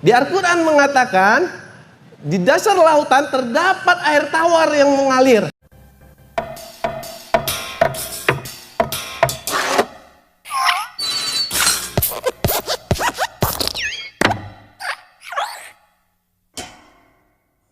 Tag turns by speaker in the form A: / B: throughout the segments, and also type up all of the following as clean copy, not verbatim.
A: Di Al-Quran mengatakan, di dasar lautan terdapat air tawar yang mengalir.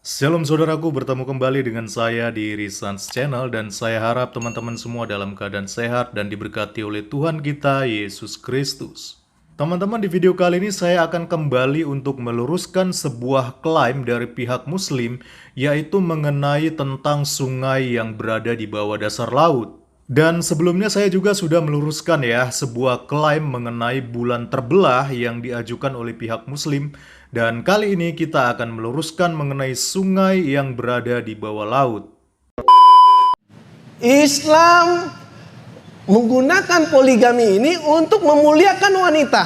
B: Shalom saudaraku, bertemu kembali dengan saya di Risans Channel dan saya harap teman-teman semua dalam keadaan sehat dan diberkati oleh Tuhan kita Yesus Kristus. Teman-teman, di video kali ini saya akan kembali untuk meluruskan sebuah klaim dari pihak Muslim, yaitu mengenai tentang sungai yang berada di bawah dasar laut. Dan sebelumnya saya juga sudah meluruskan ya sebuah klaim mengenai bulan terbelah yang diajukan oleh pihak Muslim. Dan kali ini kita akan meluruskan mengenai sungai yang berada di bawah laut.
A: Islam menggunakan poligami ini untuk memuliakan wanita.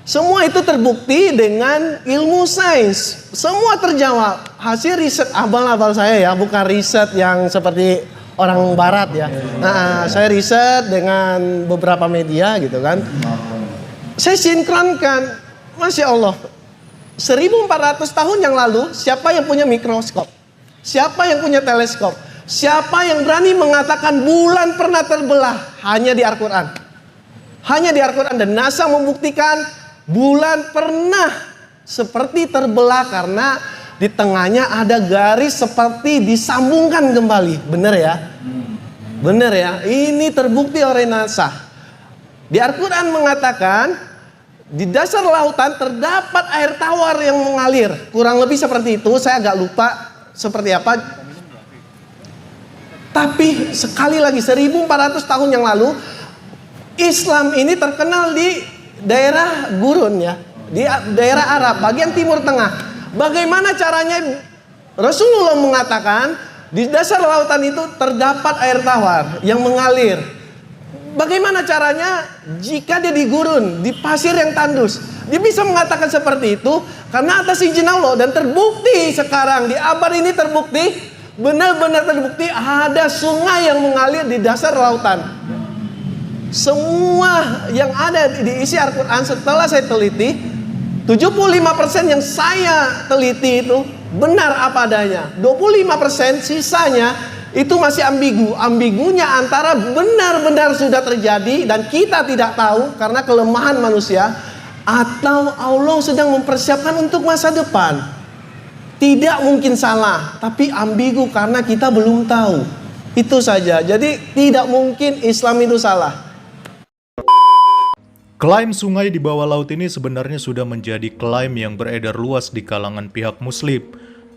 A: Semua itu terbukti dengan ilmu sains. Semua terjawab. Hasil riset abal-abal saya ya, bukan riset yang seperti orang barat ya. Saya riset dengan beberapa media gitu kan. Saya sinkronkan. Masya Allah, 1400 tahun yang lalu, siapa yang punya mikroskop? Siapa yang punya teleskop? Siapa yang berani mengatakan bulan pernah terbelah? Hanya di Al-Quran. Hanya di Al-Quran. Dan NASA membuktikan bulan pernah seperti terbelah karena di tengahnya ada garis seperti disambungkan kembali. Benar ya? Benar ya? Ini terbukti oleh NASA. Di Al-Quran mengatakan, di dasar lautan terdapat air tawar yang mengalir. Kurang lebih seperti itu, saya agak lupa seperti apa. Tapi sekali lagi 1400 tahun yang lalu, Islam ini terkenal di daerah gurun ya, di daerah Arab, bagian timur tengah. Bagaimana caranya Rasulullah mengatakan di dasar lautan itu terdapat air tawar yang mengalir. Bagaimana caranya jika dia di gurun, di pasir yang tandus? Dia bisa mengatakan seperti itu karena atas izin Allah. Dan terbukti sekarang, di abad ini terbukti, benar-benar terbukti ada sungai yang mengalir di dasar lautan. Semua yang ada di isi Al-Quran setelah saya teliti, 75% yang saya teliti itu benar apa adanya. 25% sisanya itu masih ambigu. Ambigunya antara benar-benar sudah terjadi dan kita tidak tahu karena kelemahan manusia, atau Allah sedang mempersiapkan untuk masa depan. Tidak mungkin salah, tapi ambigu karena kita belum tahu. Itu saja. Jadi tidak mungkin Islam itu salah.
B: Klaim sungai di bawah laut ini sebenarnya sudah menjadi klaim yang beredar luas di kalangan pihak Muslim.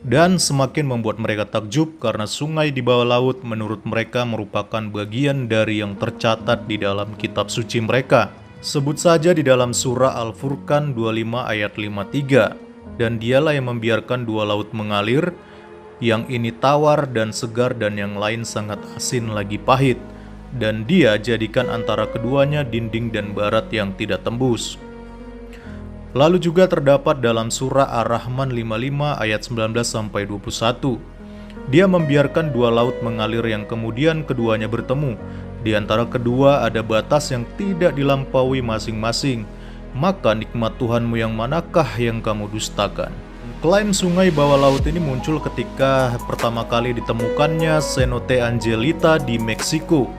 B: Dan semakin membuat mereka takjub karena sungai di bawah laut menurut mereka merupakan bagian dari yang tercatat di dalam kitab suci mereka. Sebut saja di dalam surah Al-Furqan 25 ayat 53. Dan dialah yang membiarkan dua laut mengalir, yang ini tawar dan segar dan yang lain sangat asin lagi pahit. Dan dia jadikan antara keduanya dinding dan barat yang tidak tembus. Lalu juga terdapat dalam surah Ar-Rahman 55 ayat 19-21. Dia membiarkan dua laut mengalir yang kemudian keduanya bertemu. Di antara kedua ada batas yang tidak dilampaui masing-masing. Maka nikmat Tuhanmu yang manakah yang kamu dustakan? Klaim sungai bawah laut ini muncul ketika pertama kali ditemukannya Cenote Angelita di Meksiko.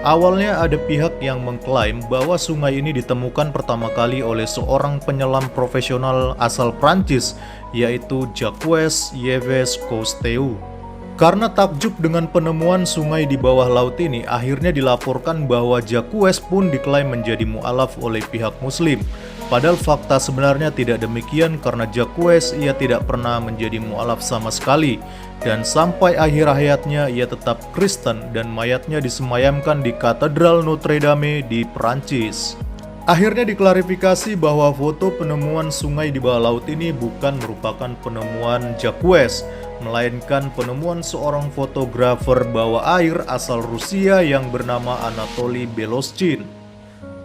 B: Awalnya ada pihak yang mengklaim bahwa sungai ini ditemukan pertama kali oleh seorang penyelam profesional asal Prancis, yaitu Jacques Yves Cousteau. Karena takjub dengan penemuan sungai di bawah laut ini, akhirnya dilaporkan bahwa Jacques pun diklaim menjadi mu'alaf oleh pihak Muslim. Padahal fakta sebenarnya tidak demikian karena Jacques ia tidak pernah menjadi mu'alaf sama sekali. Dan sampai akhir hayatnya ia tetap Kristen dan mayatnya disemayamkan di Katedral Notre Dame di Perancis. Akhirnya diklarifikasi bahwa foto penemuan sungai di bawah laut ini bukan merupakan penemuan Jacques, melainkan penemuan seorang fotografer bawah air asal Rusia yang bernama Anatoly Beloschin.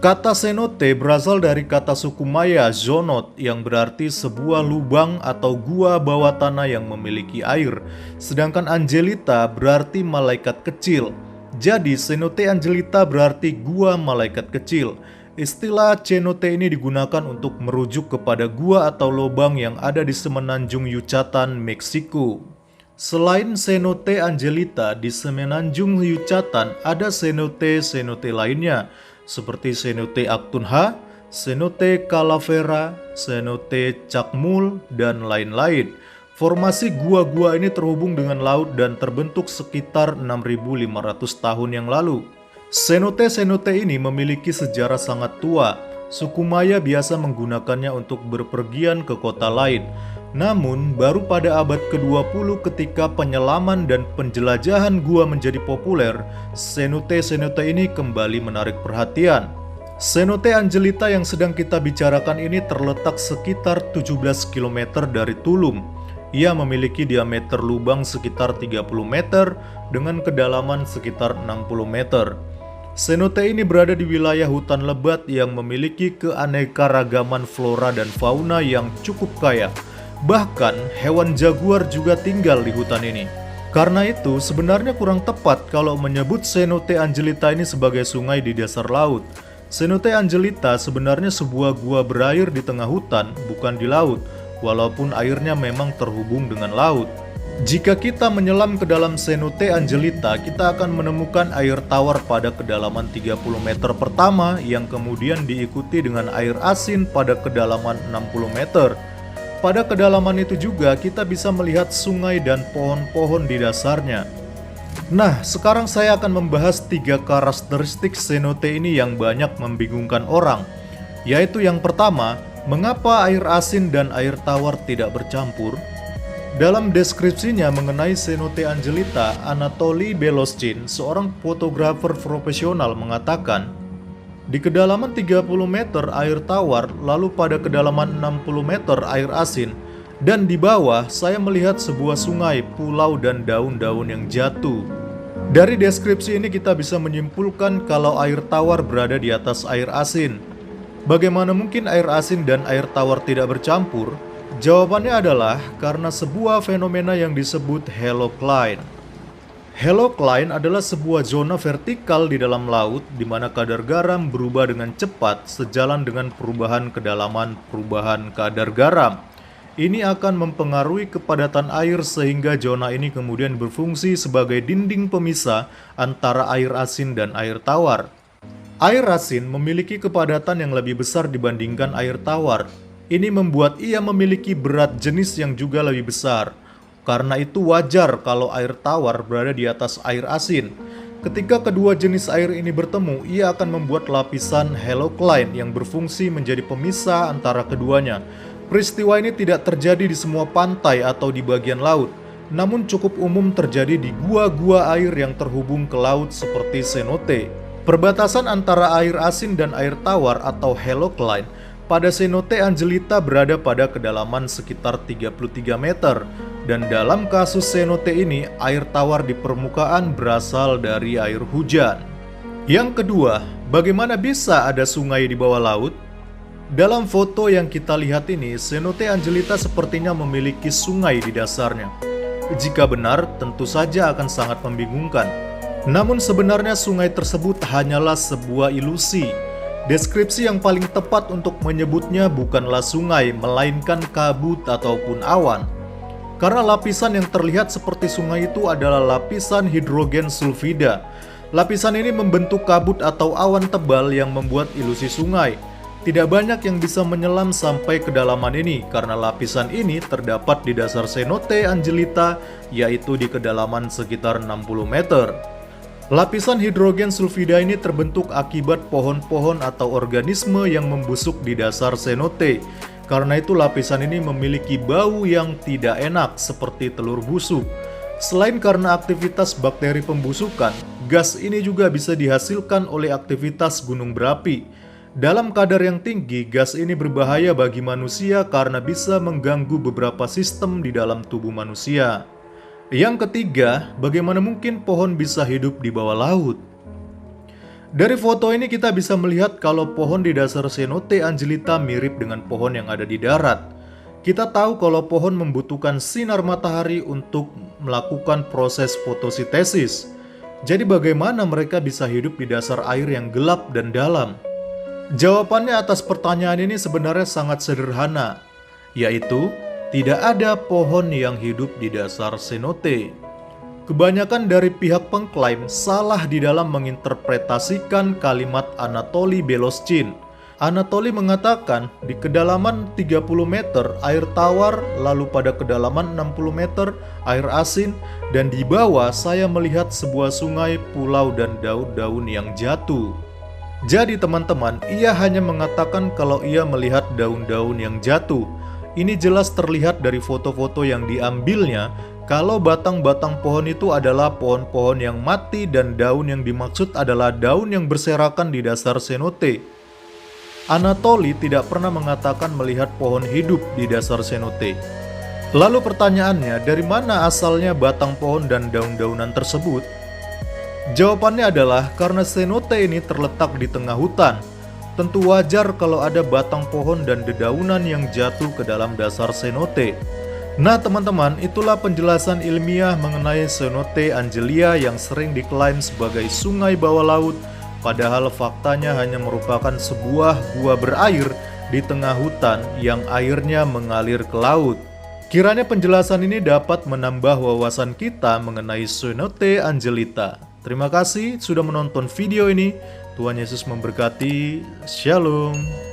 B: Kata cenote berasal dari kata suku Maya zonot yang berarti sebuah lubang atau gua bawah tanah yang memiliki air. Sedangkan Angelita berarti malaikat kecil. Jadi cenote Angelita berarti gua malaikat kecil. Istilah cenote ini digunakan untuk merujuk kepada gua atau lubang yang ada di semenanjung Yucatan, Meksiko. Selain cenote Angelita, di semenanjung Yucatan ada cenote lainnya seperti cenote Actunha, cenote Calavera, cenote Chacmul, dan lain-lain. Formasi gua-gua ini terhubung dengan laut dan terbentuk sekitar 6.500 tahun yang lalu. Cenote ini memiliki sejarah sangat tua. Suku Maya biasa menggunakannya untuk berpergian ke kota lain. Namun, baru pada abad ke-20 ketika penyelaman dan penjelajahan gua menjadi populer, cenote ini kembali menarik perhatian. Cenote Angelita yang sedang kita bicarakan ini terletak sekitar 17 km dari Tulum. Ia memiliki diameter lubang sekitar 30 meter dengan kedalaman sekitar 60 meter. Cenote ini berada di wilayah hutan lebat yang memiliki keanekaragaman flora dan fauna yang cukup kaya. Bahkan, hewan jaguar juga tinggal di hutan ini. Karena itu, sebenarnya kurang tepat kalau menyebut Cenote Angelita ini sebagai sungai di dasar laut. Cenote Angelita sebenarnya sebuah gua berair di tengah hutan, bukan di laut, walaupun airnya memang terhubung dengan laut. Jika kita menyelam ke dalam Cenote Angelita, kita akan menemukan air tawar pada kedalaman 30 meter pertama yang kemudian diikuti dengan air asin pada kedalaman 60 meter. Pada kedalaman itu juga kita bisa melihat sungai dan pohon-pohon di dasarnya. Nah, sekarang saya akan membahas 3 karakteristik cenote ini yang banyak membingungkan orang. Yaitu yang pertama, mengapa air asin dan air tawar tidak bercampur? Dalam deskripsinya mengenai Cenote Angelita, Anatoly Beloschin, seorang fotografer profesional mengatakan, di kedalaman 30 meter air tawar, lalu pada kedalaman 60 meter air asin, dan di bawah saya melihat sebuah sungai, pulau, dan daun-daun yang jatuh. Dari deskripsi ini kita bisa menyimpulkan kalau air tawar berada di atas air asin. Bagaimana mungkin air asin dan air tawar tidak bercampur? Jawabannya adalah karena sebuah fenomena yang disebut halocline. Halocline adalah sebuah zona vertikal di dalam laut di mana kadar garam berubah dengan cepat sejalan dengan perubahan kadar garam. Ini akan mempengaruhi kepadatan air sehingga zona ini kemudian berfungsi sebagai dinding pemisah antara air asin dan air tawar. Air asin memiliki kepadatan yang lebih besar dibandingkan air tawar. Ini membuat ia memiliki berat jenis yang juga lebih besar. Karena itu wajar kalau air tawar berada di atas air asin. Ketika kedua jenis air ini bertemu, ia akan membuat lapisan halocline yang berfungsi menjadi pemisah antara keduanya. Peristiwa ini tidak terjadi di semua pantai atau di bagian laut, namun cukup umum terjadi di gua-gua air yang terhubung ke laut seperti cenote. Perbatasan antara air asin dan air tawar atau halocline pada Cenote Angelita berada pada kedalaman sekitar 33 meter, dan dalam kasus cenote ini, air tawar di permukaan berasal dari air hujan. Yang kedua, bagaimana bisa ada sungai di bawah laut? Dalam foto yang kita lihat ini, Cenote Angelita sepertinya memiliki sungai di dasarnya. Jika benar, tentu saja akan sangat membingungkan. Namun sebenarnya sungai tersebut hanyalah sebuah ilusi. Deskripsi yang paling tepat untuk menyebutnya bukanlah sungai, melainkan kabut ataupun awan. Karena lapisan yang terlihat seperti sungai itu adalah lapisan hidrogen sulfida. Lapisan ini membentuk kabut atau awan tebal yang membuat ilusi sungai. Tidak banyak yang bisa menyelam sampai kedalaman ini karena lapisan ini terdapat di dasar Cenote Angelita, yaitu di kedalaman sekitar 60 meter. Lapisan hidrogen sulfida ini terbentuk akibat pohon-pohon atau organisme yang membusuk di dasar cenote. Karena itu lapisan ini memiliki bau yang tidak enak seperti telur busuk. Selain karena aktivitas bakteri pembusukan, gas ini juga bisa dihasilkan oleh aktivitas gunung berapi. Dalam kadar yang tinggi, gas ini berbahaya bagi manusia karena bisa mengganggu beberapa sistem di dalam tubuh manusia. Yang ketiga, bagaimana mungkin pohon bisa hidup di bawah laut? Dari foto ini kita bisa melihat kalau pohon di dasar Cenote Angelita mirip dengan pohon yang ada di darat. Kita tahu kalau pohon membutuhkan sinar matahari untuk melakukan proses fotosintesis. Jadi bagaimana mereka bisa hidup di dasar air yang gelap dan dalam? Jawabannya atas pertanyaan ini sebenarnya sangat sederhana, yaitu tidak ada pohon yang hidup di dasar cenote. Kebanyakan dari pihak pengklaim salah di dalam menginterpretasikan kalimat Anatoly Beloschin. Anatoly mengatakan di kedalaman 30 meter air tawar, lalu pada kedalaman 60 meter air asin, dan di bawah saya melihat sebuah sungai, pulau, dan daun-daun yang jatuh. Jadi teman-teman, ia hanya mengatakan kalau ia melihat daun-daun yang jatuh. Ini jelas terlihat dari foto-foto yang diambilnya kalau batang-batang pohon itu adalah pohon-pohon yang mati dan daun yang dimaksud adalah daun yang berserakan di dasar cenote. Anatoly tidak pernah mengatakan melihat pohon hidup di dasar cenote. Lalu pertanyaannya, dari mana asalnya batang pohon dan daun-daunan tersebut? Jawabannya adalah karena cenote ini terletak di tengah hutan. Tentu wajar kalau ada batang pohon dan dedaunan yang jatuh ke dalam dasar cenote. Nah teman-teman, itulah penjelasan ilmiah mengenai Cenote Angelia yang sering diklaim sebagai sungai bawah laut, padahal faktanya hanya merupakan sebuah gua berair di tengah hutan yang airnya mengalir ke laut. Kiranya penjelasan ini dapat menambah wawasan kita mengenai Cenote Angelita. Terima kasih sudah menonton video ini. Tuhan Yesus memberkati. Shalom.